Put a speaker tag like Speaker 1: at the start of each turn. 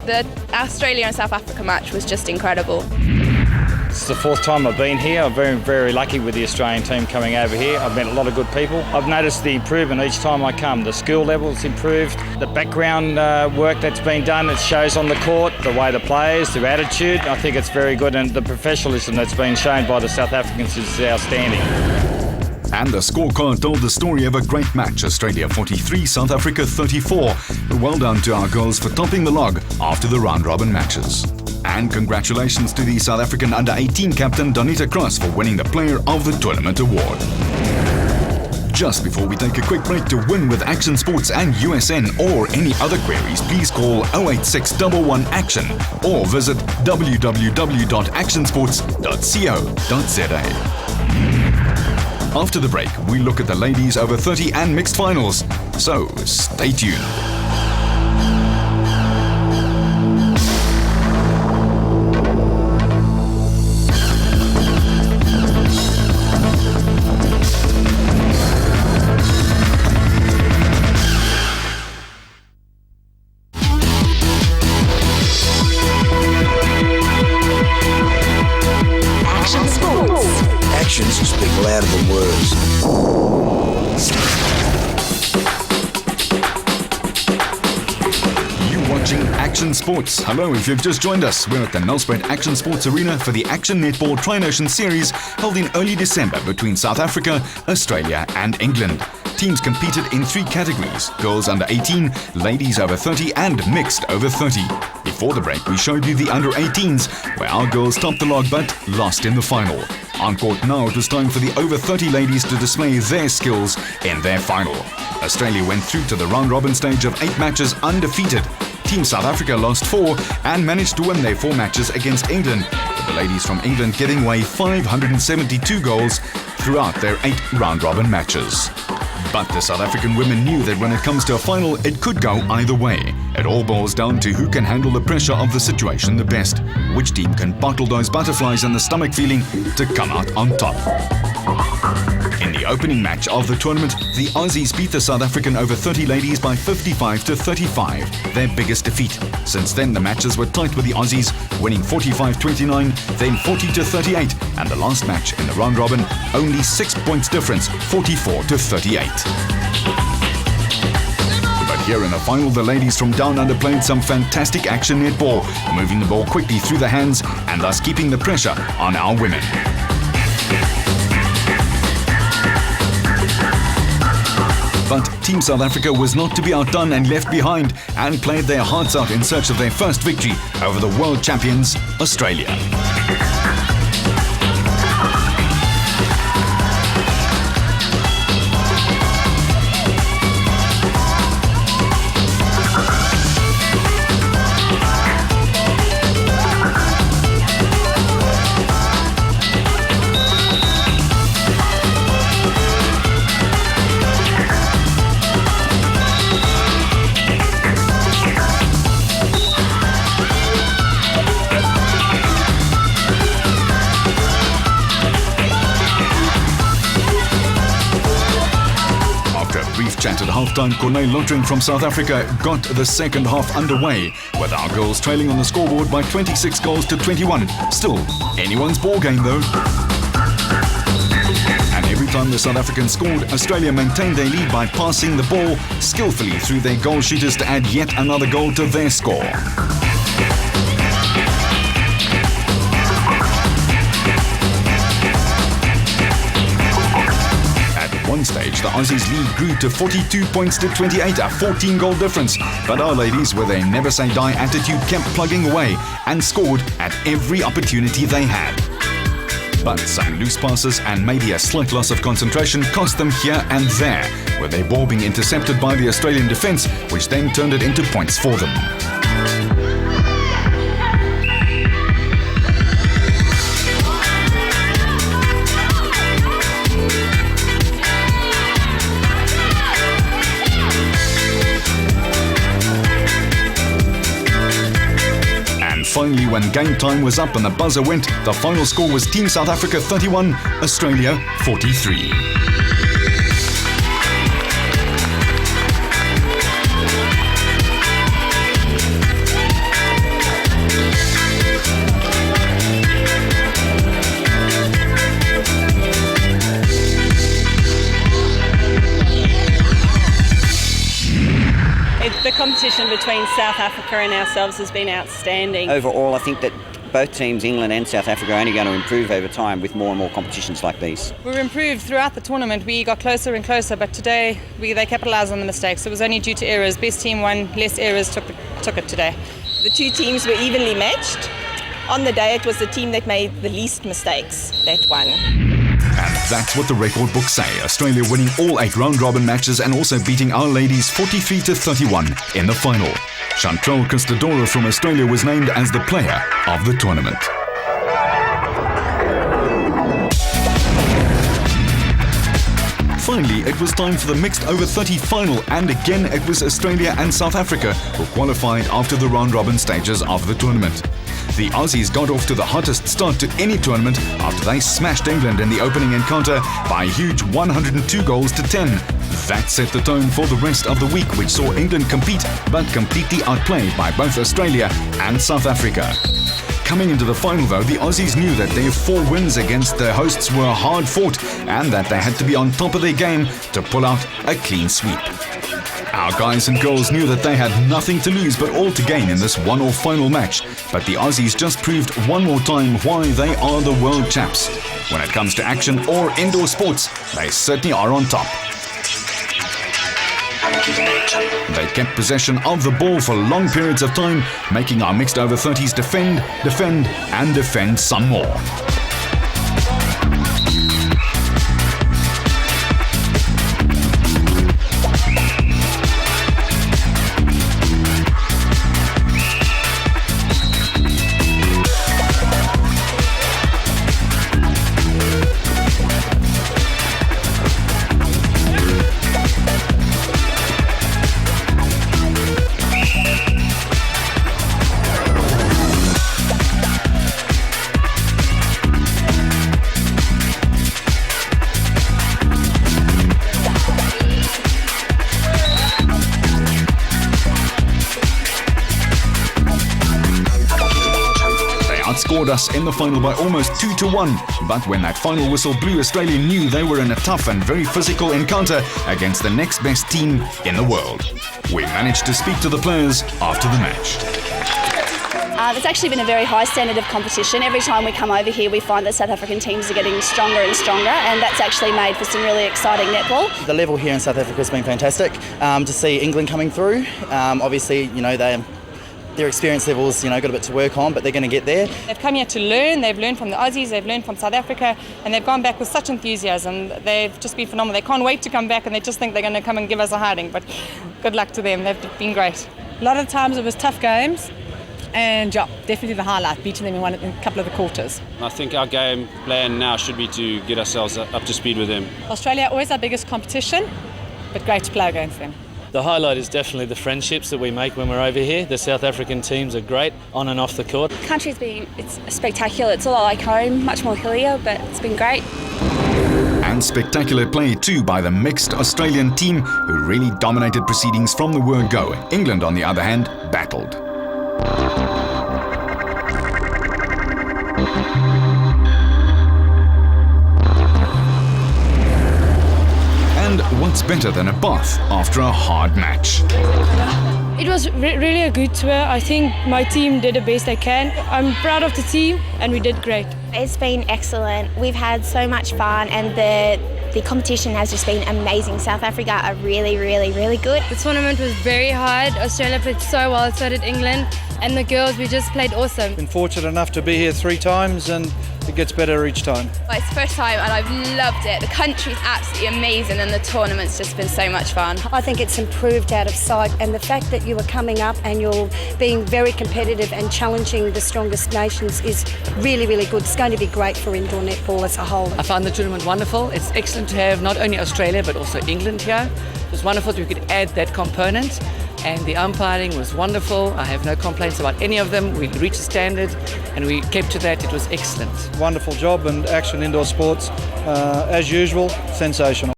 Speaker 1: The Australia and South Africa match was just incredible.
Speaker 2: It's the fourth time I've been here. I'm very, very lucky with the Australian team coming over here. I've met a lot of good people. I've noticed the improvement each time I come. The skill level's improved. The background work that's been done, it shows on the court, the way the players, their attitude. I think it's very good, and the professionalism that's been shown by the South Africans is outstanding.
Speaker 3: And the scorecard told the story of a great match. Australia 43, South Africa 34. Well done to our girls for topping the log after the round-robin matches. And congratulations to the South African Under-18 captain Donita Cross for winning the Player of the Tournament award. Just before we take a quick break, to win with Action Sports and USN or any other queries, please call 086 11 Action or visit www.actionsports.co.za. After the break, we look at the ladies over 30 and mixed finals. So, stay tuned.
Speaker 4: Action Sports. Actions speak louder than words.
Speaker 3: Action Sports. Hello, if you've just joined us, we're at the Nelspruit Action Sports Arena for the Action Netball Tri-Nations Series held in early December between South Africa, Australia and England. Teams competed in 3 categories: girls under 18, ladies over 30 and mixed over 30. Before the break, we showed you the under 18s, where our girls topped the log but lost in the final. On court now, it was time for the over 30 ladies to display their skills in their final. Australia went through to the round-robin stage of 8 matches undefeated. Team South Africa lost 4 and managed to win their 4 matches against England, with the ladies from England giving away 572 goals throughout their 8 round-robin matches. But the South African women knew that when it comes to a final, it could go either way. It all boils down to who can handle the pressure of the situation the best, which team can bottle those butterflies in the stomach feeling to come out on top. In the opening match of the tournament, the Aussies beat the South African over 30 ladies by 55-35, their biggest defeat. Since then, the matches were tight with the Aussies winning 45-29, then 40-38, and the last match in the round robin, only 6 points difference, 44-38. But here in the final, the ladies from Down Under played some fantastic action netball, moving the ball quickly through the hands and thus keeping the pressure on our women. But Team South Africa was not to be outdone and left behind, and played their hearts out in search of their first victory over the world champions, Australia. Chat at halftime, Corneille Lottering from South Africa got the second half underway, with our girls trailing on the scoreboard by 26 goals to 21. Still, anyone's ball game though. And every time the South Africans scored, Australia maintained their lead by passing the ball skillfully through their goal shooters to add yet another goal to their score. One stage, the Aussies' lead grew to 42 points to 28, a 14-goal difference. But our ladies, with a never-say-die attitude, kept plugging away and scored at every opportunity they had. But some loose passes and maybe a slight loss of concentration cost them here and there, with their ball being intercepted by the Australian defence, which then turned it into points for them. Finally, when game time was up and the buzzer went, the final score was Team South Africa 31, Australia 43.
Speaker 5: competition between South Africa and ourselves has been outstanding.
Speaker 6: Overall, I think that both teams, England and South Africa, are only going to improve over time with more and more competitions like these.
Speaker 7: We've improved throughout the tournament. We got closer and closer, but today they capitalised on the mistakes. It was only due to errors. Best team won, less errors took it today.
Speaker 8: The two teams were evenly matched. On the day, it was the team that made the least mistakes that won.
Speaker 3: And that's what the record books say. Australia winning all 8 round-robin matches and also beating our ladies 43-31 in the final. Chantal Christodoro from Australia was named as the player of the tournament. Finally, it was time for the mixed over 30 final, and again it was Australia and South Africa who qualified after the round-robin stages of the tournament. The Aussies got off to the hottest start to any tournament after they smashed England in the opening encounter by a huge 102-10. That set the tone for the rest of the week, which saw England compete but completely outplayed by both Australia and South Africa. Coming into the final though, the Aussies knew that their 4 wins against their hosts were hard fought and that they had to be on top of their game to pull out a clean sweep. Our guys and girls knew that they had nothing to lose but all to gain in this one-off final match, but the Aussies just proved one more time why they are the world champs. When it comes to action or indoor sports, they certainly are on top. They kept possession of the ball for long periods of time, making our mixed over 30s defend, and defend some more. Outscored us in the final by almost 2-1, but when that final whistle blew, Australia knew they were in a tough and very physical encounter against the next best team in the world. We managed to speak to the players after the match.
Speaker 1: It's actually been a very high standard of competition. Every time we come over here, we find that South African teams are getting stronger and stronger, and that's actually made for some really exciting netball.
Speaker 9: The level here in South Africa has been fantastic. To see England coming through, obviously, you know, their experience levels, got a bit to work on, but they're going to get there.
Speaker 7: They've come here to learn. They've learned from the Aussies, they've learned from South Africa, and they've gone back with such enthusiasm. They've just been phenomenal. They can't wait to come back, and they just think they're going to come and give us a hiding, but good luck to them. They've been great.
Speaker 5: A lot of times it was tough games, and yeah, definitely the highlight, beating them in a couple of the quarters.
Speaker 10: I think our game plan now should be to get ourselves up to speed with them.
Speaker 5: Australia always our biggest competition, but great to play against them.
Speaker 11: The highlight is definitely the friendships that we make when we're over here. The South African teams are great on and off the court.
Speaker 1: The country's it's spectacular. It's a lot like home, much more hillier, but it's been great.
Speaker 3: And spectacular play too by the mixed Australian team, who really dominated proceedings from the word go. England, on the other hand, battled. And what's better than a bath after a hard match?
Speaker 12: It was really a good tour. I think my team did the best they can. I'm proud of the team and we did great.
Speaker 13: It's been excellent. We've had so much fun and the competition has just been amazing. South Africa are really, really, really good.
Speaker 12: The tournament was very hard. Australia played so well, so did England. And the girls, we just played awesome.
Speaker 14: Been fortunate enough to be here 3 times and it gets better each time.
Speaker 1: Well, it's the first time and I've loved it. The country's absolutely amazing and the tournament's just been so much fun.
Speaker 15: I think it's improved out of sight, and the fact that you are coming up and you're being very competitive and challenging the strongest nations is really, really good. It's going to be great for indoor netball as a whole.
Speaker 16: I found the tournament wonderful. It's excellent to have not only Australia but also England here. It was wonderful that we could add that component. And the umpiring was wonderful. I have no complaints about any of them. We reached the standard and we kept to that. It was excellent.
Speaker 14: Wonderful job, and action indoor sports, as usual, sensational.